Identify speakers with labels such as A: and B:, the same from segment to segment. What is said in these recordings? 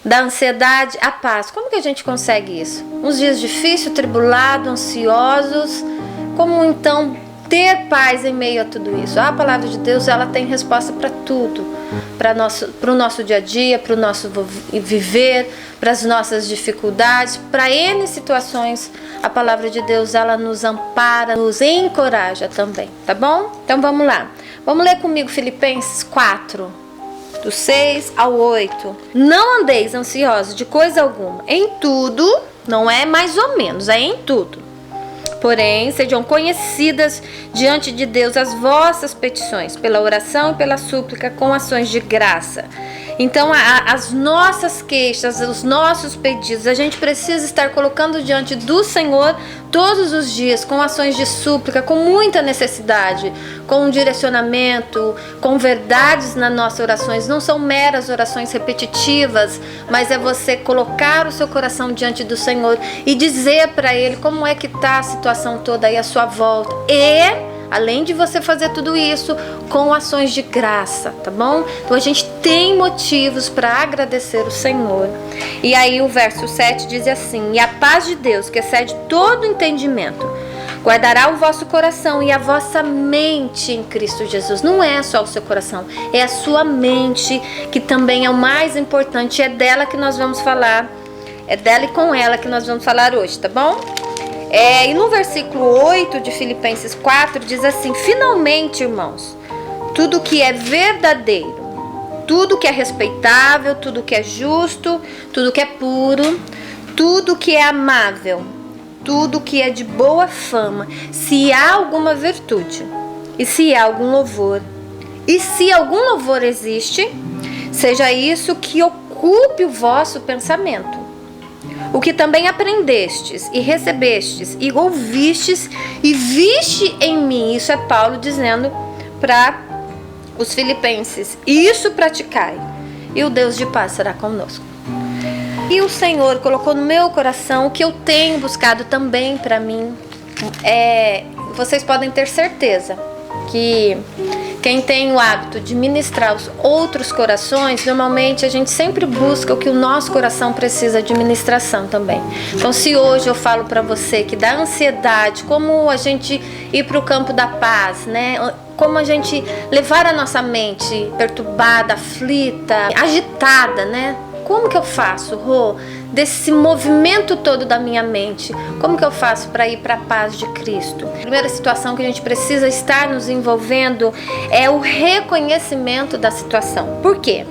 A: Da ansiedade à paz. Como que a gente consegue isso? Uns dias difíceis, tribulados, ansiosos. Como então ter paz em meio a tudo isso? A palavra de Deus, ela tem resposta para tudo. Para o nosso dia a dia, para o nosso viver, para as nossas dificuldades, para N situações. A palavra de Deus, ela nos ampara, nos encoraja também, tá bom? Então vamos lá. Vamos ler comigo Filipenses 4, do 6 ao 8. Não andeis ansiosos de coisa alguma. Em tudo, não é mais ou menos, é em tudo. Porém, sejam conhecidas diante de Deus as vossas petições, pela oração e pela súplica, com ações de graça. Então, as nossas queixas, os nossos pedidos, a gente precisa estar colocando diante do Senhor todos os dias, com ações de súplica, com muita necessidade, com um direcionamento, com verdades nas nossas orações. Não são meras orações repetitivas, mas é você colocar o seu coração diante do Senhor e dizer para Ele como é que está a situação toda aí à sua volta. E além de você fazer tudo isso com ações de graça, tá bom? Então a gente tem motivos para agradecer o Senhor. E aí o verso 7 diz assim: e a paz de Deus, que excede todo entendimento, guardará o vosso coração e a vossa mente em Cristo Jesus. Não é só o seu coração, é a sua mente, que também é o mais importante. É dela que nós vamos falar, é dela e com ela que nós vamos falar hoje, tá bom? E no versículo 8 de Filipenses 4 diz assim: finalmente, irmãos, tudo que é verdadeiro, tudo que é respeitável, tudo que é justo, tudo que é puro, tudo que é amável, tudo que é de boa fama, se há alguma virtude, e se há algum louvor, e se algum louvor existe, seja isso que ocupe o vosso pensamento. O que também aprendestes e recebestes e ouvistes e viste em mim, isso é Paulo dizendo para os filipenses, isso praticai, e o Deus de paz será conosco. E o Senhor colocou no meu coração o que eu tenho buscado também para mim. Vocês podem ter certeza que quem tem o hábito de ministrar os outros corações, normalmente a gente sempre busca o que o nosso coração precisa de ministração também. Então, se hoje eu falo para você que da ansiedade, como a gente ir para o campo da paz, né? Como a gente levar a nossa mente perturbada, aflita, agitada, né? Como que eu faço, Rô, desse movimento todo da minha mente? Como que eu faço para ir para a paz de Cristo? A primeira situação que a gente precisa estar nos envolvendo é o reconhecimento da situação. Por quê?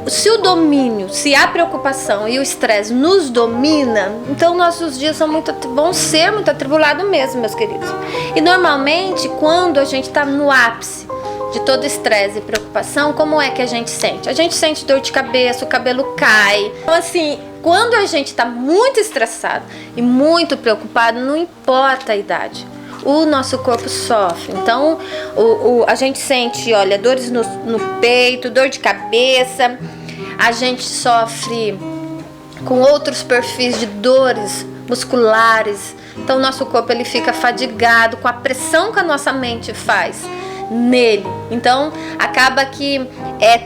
A: Se o domínio, se a preocupação e o estresse nos domina, então nossos dias vão ser muito atribulados mesmo, meus queridos. E normalmente, quando a gente está no ápice de todo estresse e preocupação, como é que a gente sente? A gente sente dor de cabeça, o cabelo cai. Então, assim, quando a gente está muito estressado e muito preocupado, não importa a idade, o nosso corpo sofre. Então, a gente sente, olha, dores no peito, dor de cabeça, a gente sofre com outros perfis de dores musculares. Então, o nosso corpo ele fica fadigado com a pressão que a nossa mente faz nele. Então acaba que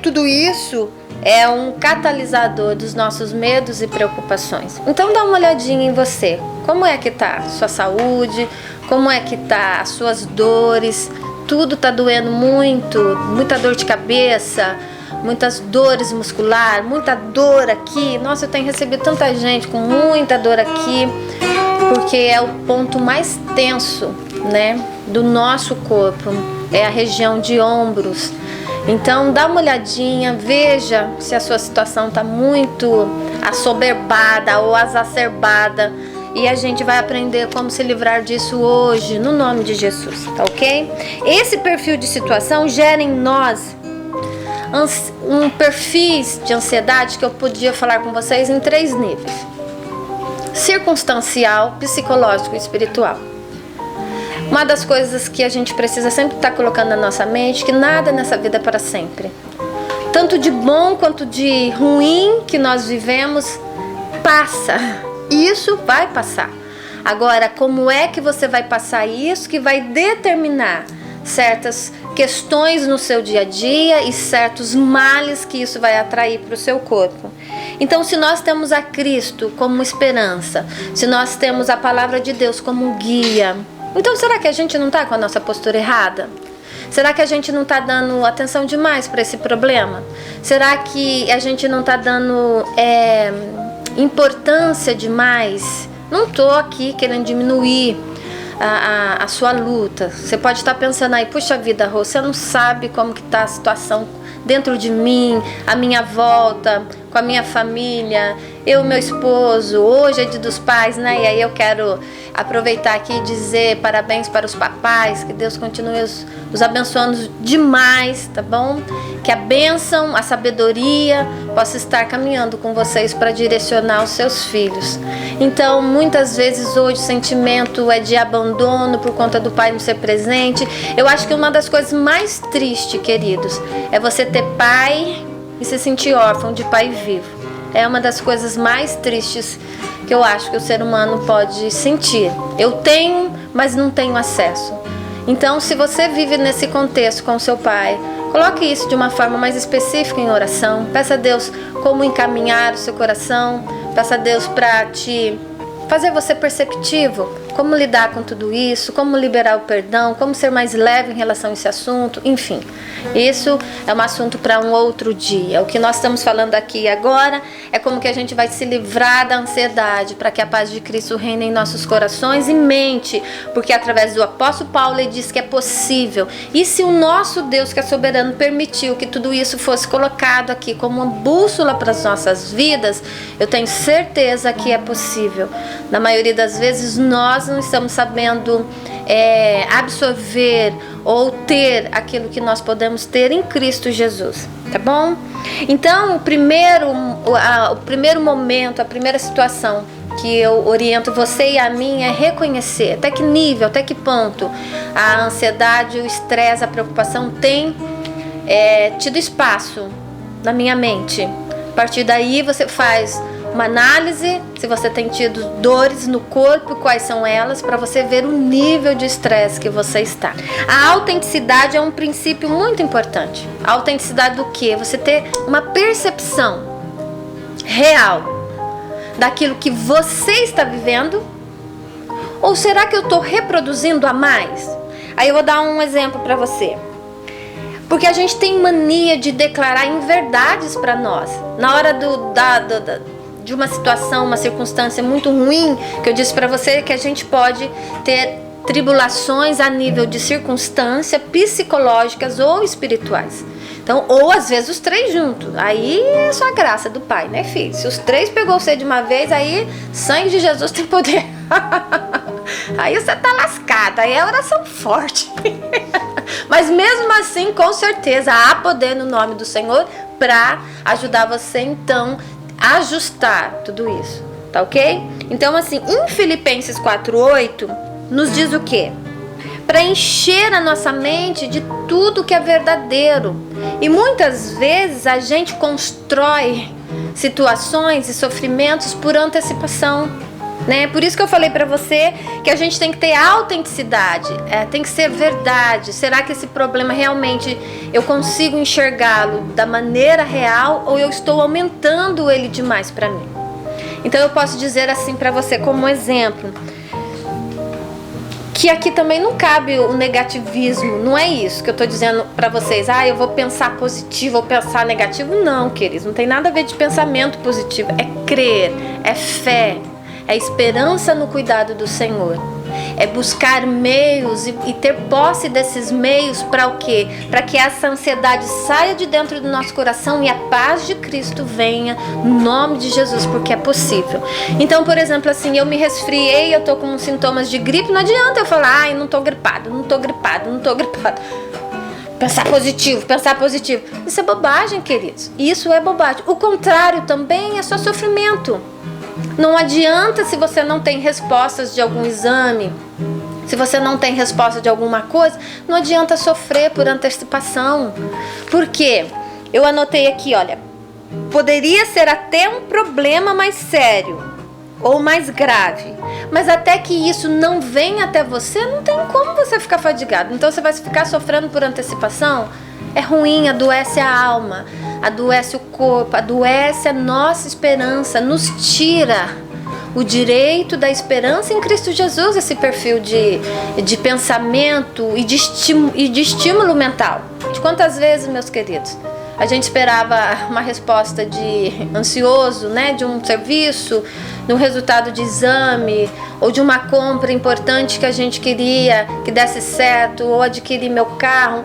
A: tudo isso é um catalisador dos nossos medos e preocupações. Então dá uma olhadinha em você. Como é que tá a sua saúde? Como é que tá as suas dores? Tudo tá doendo muito, muita dor de cabeça, muitas dores musculares, muita dor aqui. Nossa, eu tenho recebido tanta gente com muita dor aqui, porque é o ponto mais tenso, né, do nosso corpo. É a região de ombros. Então dá uma olhadinha, veja se a sua situação está muito assoberbada ou exacerbada, e a gente vai aprender como se livrar disso hoje, no nome de Jesus, tá ok? Esse perfil de situação gera em nós um perfil de ansiedade que eu podia falar com vocês em 3 níveis: circunstancial, psicológico e espiritual. Uma das coisas que a gente precisa sempre estar colocando na nossa mente, que nada nessa vida é para sempre. Tanto de bom quanto de ruim que nós vivemos, passa. Isso vai passar. Agora, como é que você vai passar isso que vai determinar certas questões no seu dia a dia e certos males que isso vai atrair para o seu corpo. Então, se nós temos a Cristo como esperança, se nós temos a palavra de Deus como guia, então será que a gente não está com a nossa postura errada? Será que a gente não está dando atenção demais para esse problema? Será que a gente não está dando importância demais? Não estou aqui querendo diminuir a sua luta. Você pode estar pensando aí, puxa vida, Rô, você não sabe como que está a situação dentro de mim, a minha volta, com a minha família, eu e meu esposo, hoje é Dia dos Pais, né? E aí eu quero aproveitar aqui e dizer parabéns para os papais, que Deus continue os abençoando demais, tá bom? Que a bênção, a sabedoria possa estar caminhando com vocês para direcionar os seus filhos. Então, muitas vezes hoje o sentimento é de abandono por conta do pai não ser presente. Eu acho que uma das coisas mais tristes, queridos, é você ter pai e se sentir órfão de pai vivo. É uma das coisas mais tristes que eu acho que o ser humano pode sentir. Eu tenho, mas não tenho acesso. Então, se você vive nesse contexto com o seu pai, coloque isso de uma forma mais específica em oração. Peça a Deus como encaminhar o seu coração. Peça a Deus para te fazer você perceptivo, como lidar com tudo isso, como liberar o perdão, como ser mais leve em relação a esse assunto, enfim. Isso é um assunto para um outro dia. O que nós estamos falando aqui agora é como que a gente vai se livrar da ansiedade para que a paz de Cristo reine em nossos corações e mente, porque através do apóstolo Paulo ele diz que é possível. E se o nosso Deus que é soberano permitiu que tudo isso fosse colocado aqui como uma bússola para as nossas vidas, eu tenho certeza que é possível. Na maioria das vezes nós não estamos sabendo absorver ou ter aquilo que nós podemos ter em Cristo Jesus, tá bom? Então o primeiro momento, a primeira situação que eu oriento você e a mim é reconhecer até que nível, até que ponto a ansiedade, o estresse, a preocupação tem tido espaço na minha mente. A partir daí você faz uma análise, se você tem tido dores no corpo, quais são elas, para você ver o nível de estresse que você está. A autenticidade é um princípio muito importante. A autenticidade do quê? Você ter uma percepção real daquilo que você está vivendo, ou será que eu estou reproduzindo a mais? Aí eu vou dar um exemplo para você. Porque a gente tem mania de declarar inverdades para nós. Na hora de uma situação, uma circunstância muito ruim, que eu disse para você que a gente pode ter tribulações a nível de circunstância, psicológicas ou espirituais. Então, ou às vezes os três juntos. Aí é só a graça do Pai, né, filho? Se os três pegou você de uma vez, aí sangue de Jesus tem poder. Aí você tá lascado, aí é oração forte. Mas mesmo assim, com certeza, há poder no nome do Senhor para ajudar você, então, a ajustar tudo isso, tá ok? Então, assim, em Filipenses 4:8, nos diz o quê? Para encher a nossa mente de tudo que é verdadeiro. E muitas vezes a gente constrói situações e sofrimentos por antecipação, né? Por isso que eu falei para você que a gente tem que ter autenticidade, tem que ser verdade. Será que esse problema realmente eu consigo enxergá-lo da maneira real ou eu estou aumentando ele demais para mim? Então eu posso dizer assim para você como exemplo, que aqui também não cabe o negativismo, não é isso que eu tô dizendo pra vocês. Eu vou pensar positivo ou pensar negativo. Não, queridos, não tem nada a ver de pensamento positivo. É crer, é fé, é esperança no cuidado do Senhor. É buscar meios e ter posse desses meios para o quê? Para que essa ansiedade saia de dentro do nosso coração e a paz de Cristo venha no nome de Jesus, porque é possível. Então, por exemplo, assim, eu me resfriei, eu tô com sintomas de gripe, não adianta eu falar, eu não tô gripado. Pensar positivo. Isso é bobagem, queridos. Isso é bobagem. O contrário também é só sofrimento. Não adianta se você não tem respostas de algum exame, se você não tem resposta de alguma coisa, não adianta sofrer por antecipação. Por quê? Eu anotei aqui, olha, poderia ser até um problema mais sério ou mais grave, mas até que isso não venha até você, não tem como você ficar fadigado. Então você vai ficar sofrendo por antecipação? É ruim, adoece a alma. adoece o corpo, adoece a nossa esperança, nos tira o direito da esperança em Cristo Jesus, esse perfil de pensamento e de estímulo mental. De quantas vezes, meus queridos, a gente esperava uma resposta de ansioso, né, de um serviço, de um resultado de exame, ou de uma compra importante que a gente queria que desse certo, ou adquirir meu carro,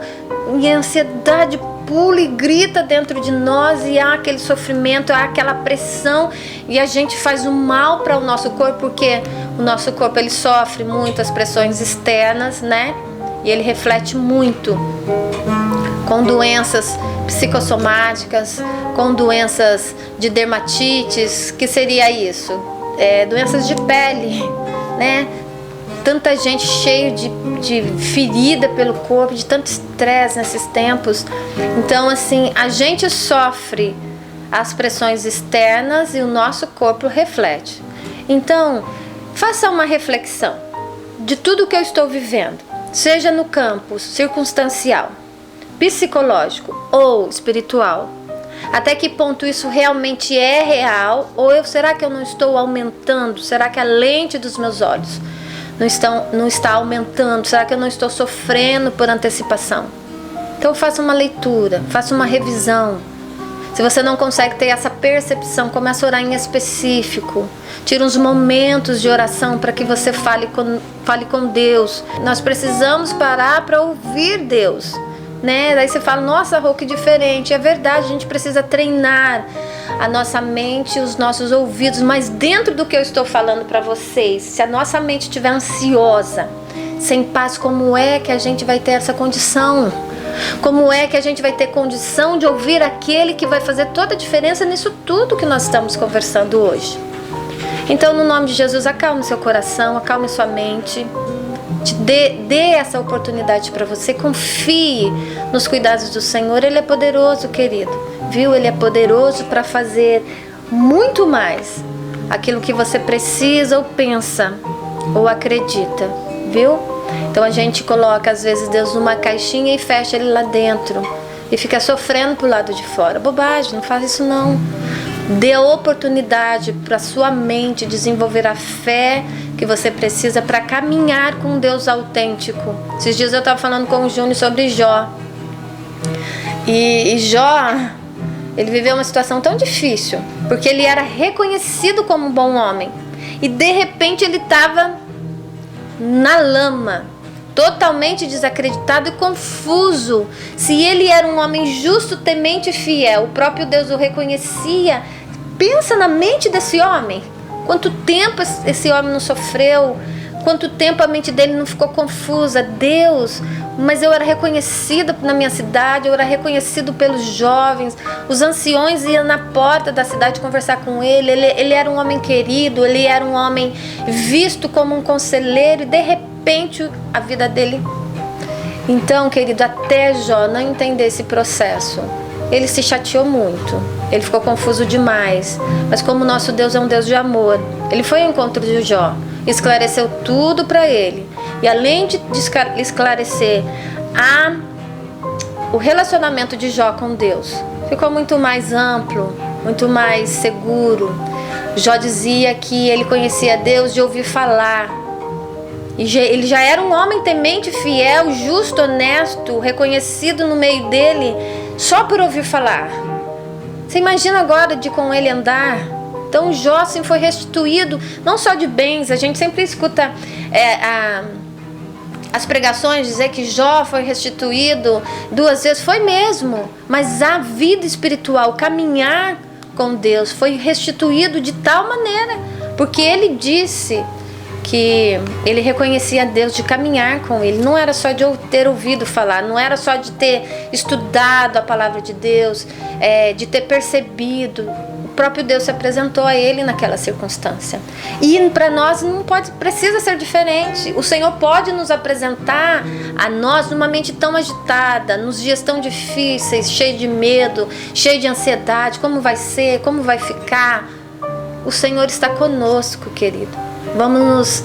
A: e a ansiedade pula e grita dentro de nós, e há aquele sofrimento, há aquela pressão, e a gente faz o mal para o nosso corpo, porque o nosso corpo ele sofre muitas pressões externas, né? E ele reflete muito com doenças psicossomáticas, com doenças de dermatites, que seria isso? Doenças de pele, né? Tanta gente cheia de ferida pelo corpo, de tanto estresse nesses tempos. Então, assim, a gente sofre as pressões externas e o nosso corpo reflete. Então, faça uma reflexão de tudo que eu estou vivendo, seja no campo circunstancial, psicológico ou espiritual. Até que ponto isso realmente é real? Ou será que eu não estou aumentando? Será que a lente dos meus olhos não está aumentando? Será que eu não estou sofrendo por antecipação? Então faça uma leitura, faça uma revisão. Se você não consegue ter essa percepção, comece a orar em específico. Tire uns momentos de oração para que você fale com Deus. Nós precisamos parar para ouvir Deus, né? Daí você fala, nossa, Rô, que diferente. É verdade, a gente precisa treinar a nossa mente, os nossos ouvidos. Mas dentro do que eu estou falando para vocês, se a nossa mente estiver ansiosa, sem paz, como é que a gente vai ter essa condição? Como é que a gente vai ter condição de ouvir aquele que vai fazer toda a diferença nisso tudo que nós estamos conversando hoje? Então, no nome de Jesus, acalme seu coração, acalme sua mente. Dê essa oportunidade para você. Confie nos cuidados do Senhor. Ele é poderoso, querido. Viu? Ele é poderoso para fazer muito mais aquilo que você precisa ou pensa ou acredita. Viu? Então a gente coloca às vezes Deus numa caixinha e fecha ele lá dentro e fica sofrendo pro lado de fora. Bobagem, não faz isso não. Dê a oportunidade para sua mente desenvolver a fé que você precisa para caminhar com um Deus autêntico. Esses dias eu estava falando com o Júnior sobre Jó. E Jó, ele viveu uma situação tão difícil, porque ele era reconhecido como um bom homem. E de repente ele estava na lama, totalmente desacreditado e confuso. Se ele era um homem justo, temente e fiel, o próprio Deus o reconhecia. Pensa na mente desse homem. Quanto tempo esse homem não sofreu, quanto tempo a mente dele não ficou confusa. Deus, mas eu era reconhecido na minha cidade, eu era reconhecido pelos jovens, os anciões iam na porta da cidade conversar com ele, ele era um homem querido, ele era um homem visto como um conselheiro, e de repente a vida dele. Então, querido, até Jó não entender esse processo, ele se chateou muito, ele ficou confuso demais. Mas como nosso Deus é um Deus de amor, ele foi ao encontro de Jó, esclareceu tudo para ele. E além de esclarecer o relacionamento de Jó com Deus, ficou muito mais amplo, muito mais seguro. Jó dizia que ele conhecia Deus de ouvir falar. E ele já era um homem temente, fiel, justo, honesto, reconhecido no meio dele só por ouvir falar. Você imagina agora de com ele andar? Então Jó assim, foi restituído não só de bens. A gente sempre escuta as pregações dizer que Jó foi restituído 2 vezes. Foi mesmo, mas a vida espiritual, caminhar com Deus, foi restituído de tal maneira, porque ele disse que ele reconhecia Deus de caminhar com ele. Não era só de ter ouvido falar, não era só de ter estudado a palavra de Deus, de ter percebido. O próprio Deus se apresentou a ele naquela circunstância. E para nós não precisa ser diferente. O Senhor pode nos apresentar a nós numa mente tão agitada, nos dias tão difíceis, cheio de medo, cheio de ansiedade. Como vai ser? Como vai ficar? O Senhor está conosco, querido. Vamos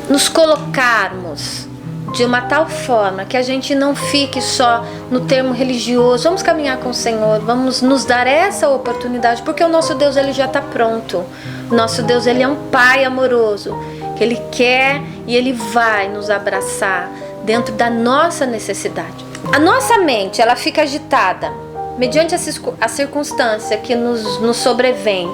A: nos colocarmos de uma tal forma que a gente não fique só no termo religioso. Vamos caminhar com o Senhor, vamos nos dar essa oportunidade, porque o nosso Deus, ele já está pronto. O nosso Deus, ele é um Pai amoroso, que ele quer e ele vai nos abraçar dentro da nossa necessidade. A nossa mente, ela fica agitada mediante a circunstância que nos sobrevém,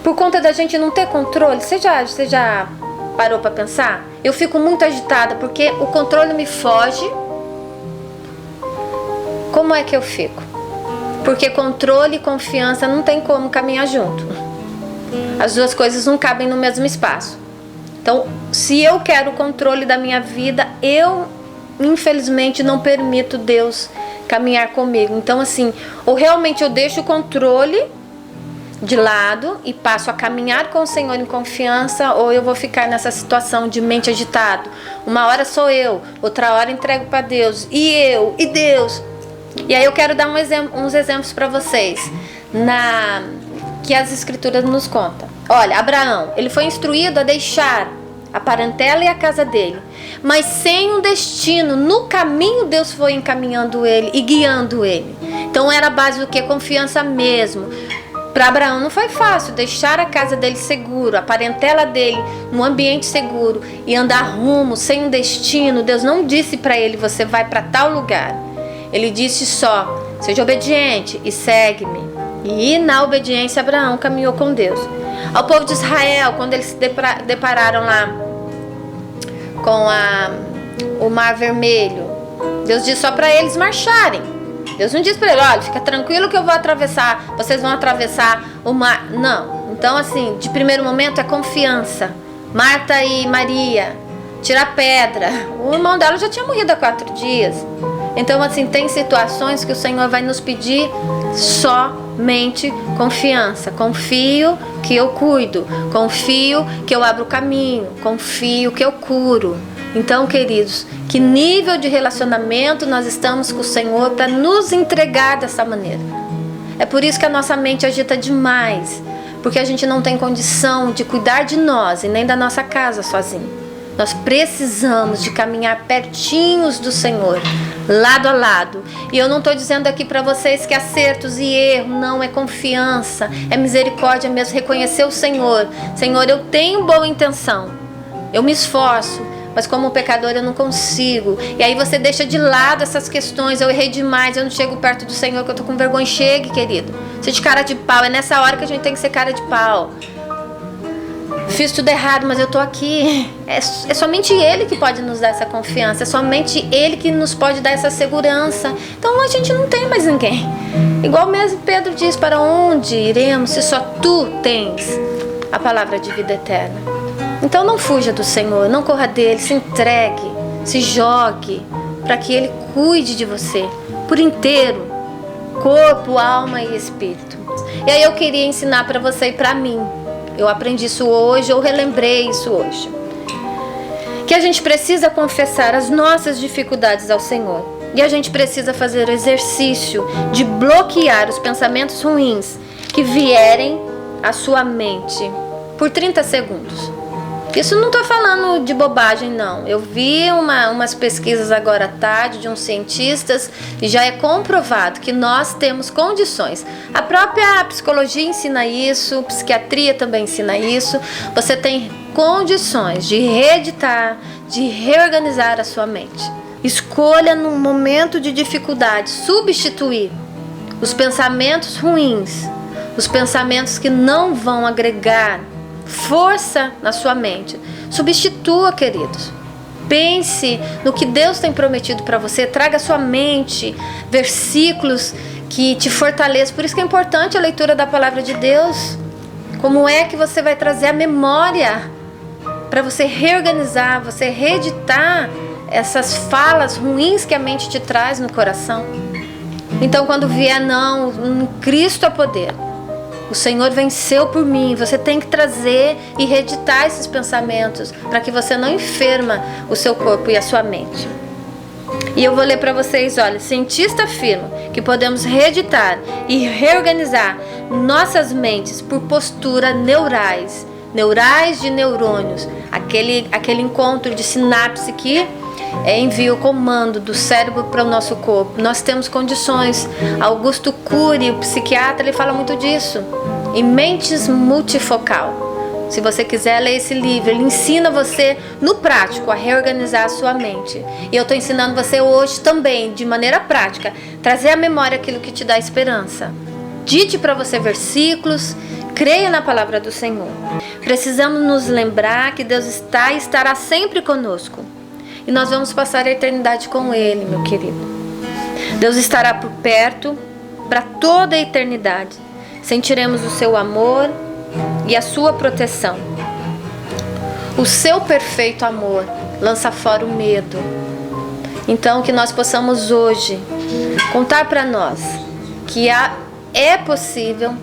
A: por conta da gente não ter controle. Você já parou para pensar? Eu fico muito agitada porque o controle me foge. Como é que eu fico? Porque controle e confiança não tem como caminhar junto. As duas coisas não cabem no mesmo espaço. Então, se eu quero o controle da minha vida, eu, infelizmente, não permito Deus caminhar comigo. Então, assim, ou realmente eu deixo o controle de lado e passo a caminhar com o Senhor em confiança, ou eu vou ficar nessa situação de mente agitada. Uma hora sou eu, outra hora entrego para Deus, e Deus. E aí eu quero dar uns exemplos para vocês que as Escrituras nos contam. Olha, Abraão, ele foi instruído a deixar a parentela e a casa dele, mas sem um destino. No caminho Deus foi encaminhando ele e guiando ele. Então era a base do que? Confiança mesmo. Para Abraão não foi fácil deixar a casa dele seguro, a parentela dele num ambiente seguro e andar rumo sem um destino. Deus não disse para ele: você vai para tal lugar. Ele disse só: seja obediente e segue-me. E na obediência Abraão caminhou com Deus. Ao povo de Israel, quando eles se depararam lá com o Mar Vermelho, Deus disse só para eles marcharem. Deus não disse para ele: olha, fica tranquilo que eu vou atravessar, vocês vão atravessar o mar. Não. Então, assim, de primeiro momento é confiança. Marta e Maria, tirar pedra. O irmão dela já tinha morrido há 4 dias. Então, assim, tem situações que o Senhor vai nos pedir somente confiança. Confio que eu cuido, confio que eu abro o caminho, confio que eu curo. Então, queridos, que nível de relacionamento nós estamos com o Senhor para nos entregar dessa maneira? É por isso que a nossa mente agita demais, porque a gente não tem condição de cuidar de nós e nem da nossa casa sozinho. Nós precisamos de caminhar pertinhos do Senhor, lado a lado. E eu não estou dizendo aqui para vocês que acertos e erros não é confiança, é misericórdia mesmo, reconhecer o Senhor. Senhor, eu tenho boa intenção, eu me esforço, mas como pecador eu não consigo. E aí você deixa de lado essas questões: eu errei demais, eu não chego perto do Senhor que eu tô com vergonha. Chegue, querido, seja de cara de pau. É nessa hora que a gente tem que ser cara de pau. Fiz tudo errado, mas eu tô aqui. É somente Ele que pode nos dar essa confiança, é somente Ele que nos pode dar essa segurança. Então a gente não tem mais ninguém. Igual mesmo Pedro diz: para onde iremos se só Tu tens a palavra de vida eterna? Então não fuja do Senhor, não corra dele, se entregue, se jogue, para que Ele cuide de você por inteiro, corpo, alma e espírito. E aí eu queria ensinar para você e para mim. Eu aprendi isso hoje, eu relembrei isso hoje. Que a gente precisa confessar as nossas dificuldades ao Senhor. E a gente precisa fazer o exercício de bloquear os pensamentos ruins que vierem à sua mente por 30 segundos. Isso não estou falando de bobagem, não. Eu vi umas pesquisas agora à tarde de uns cientistas e já é comprovado que nós temos condições. A própria psicologia ensina isso, a psiquiatria também ensina isso. Você tem condições de reeditar, de reorganizar a sua mente. Escolha num momento de dificuldade substituir os pensamentos ruins, os pensamentos que não vão agregar força na sua mente. Substitua, queridos. Pense no que Deus tem prometido para você. Traga à sua mente versículos que te fortaleçam. Por isso que é importante a leitura da palavra de Deus. Como é que você vai trazer a memória para você reorganizar, você reeditar essas falas ruins que a mente te traz no coração? Então, quando vier não, em Cristo há poder. O Senhor venceu por mim. Você tem que trazer e reeditar esses pensamentos para que você não enferma o seu corpo e a sua mente. E eu vou ler para vocês, olha, cientistas afirmam que podemos reeditar e reorganizar nossas mentes por postura neurais de neurônios, aquele encontro de sinapse que envia o comando do cérebro para o nosso corpo. Nós temos condições. Augusto Cury, o psiquiatra, ele fala muito disso. Em Mentes Multifocal. Se você quiser ler esse livro, ele ensina você no prático a reorganizar a sua mente. E eu estou ensinando você hoje também, de maneira prática, trazer à memória aquilo que te dá esperança. Dite para você versículos, creia na palavra do Senhor. Precisamos nos lembrar que Deus está e estará sempre conosco. E nós vamos passar a eternidade com Ele, meu querido. Deus estará por perto para toda a eternidade. Sentiremos o seu amor e a sua proteção. O seu perfeito amor lança fora o medo. Então que nós possamos hoje contar para nós que é possível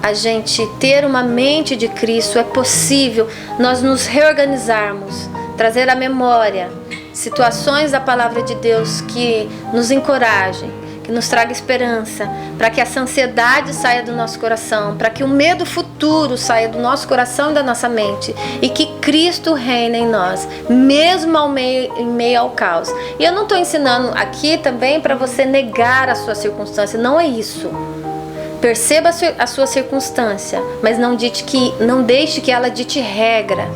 A: a gente ter uma mente de Cristo, é possível nós nos reorganizarmos, trazer à memória situações da palavra de Deus que nos encorajem, que nos traga esperança, para que essa ansiedade saia do nosso coração, para que o medo futuro saia do nosso coração e da nossa mente, e que Cristo reine em nós, mesmo em meio ao caos. E eu não estou ensinando aqui também para você negar a sua circunstância, não é isso. Perceba a sua circunstância, mas não deixe que ela dite regra,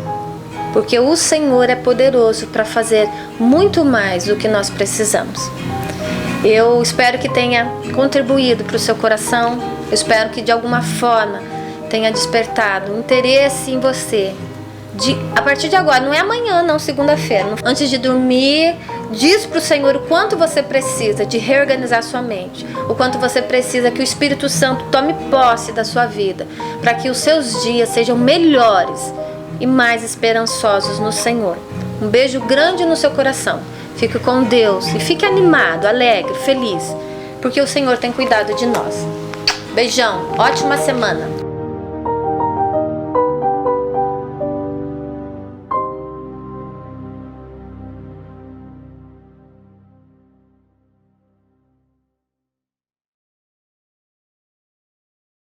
A: porque o Senhor é poderoso para fazer muito mais do que nós precisamos. Eu espero que tenha contribuído para o seu coração. Eu espero que de alguma forma tenha despertado um interesse em você. A partir de agora, não é amanhã, não, segunda-feira. Antes de dormir, diz para o Senhor o quanto você precisa de reorganizar sua mente. O quanto você precisa que o Espírito Santo tome posse da sua vida. Para que os seus dias sejam melhores e mais esperançosos no Senhor. Um beijo grande no seu coração. Fique com Deus e fique animado, alegre, feliz, porque o Senhor tem cuidado de nós. Beijão, ótima semana.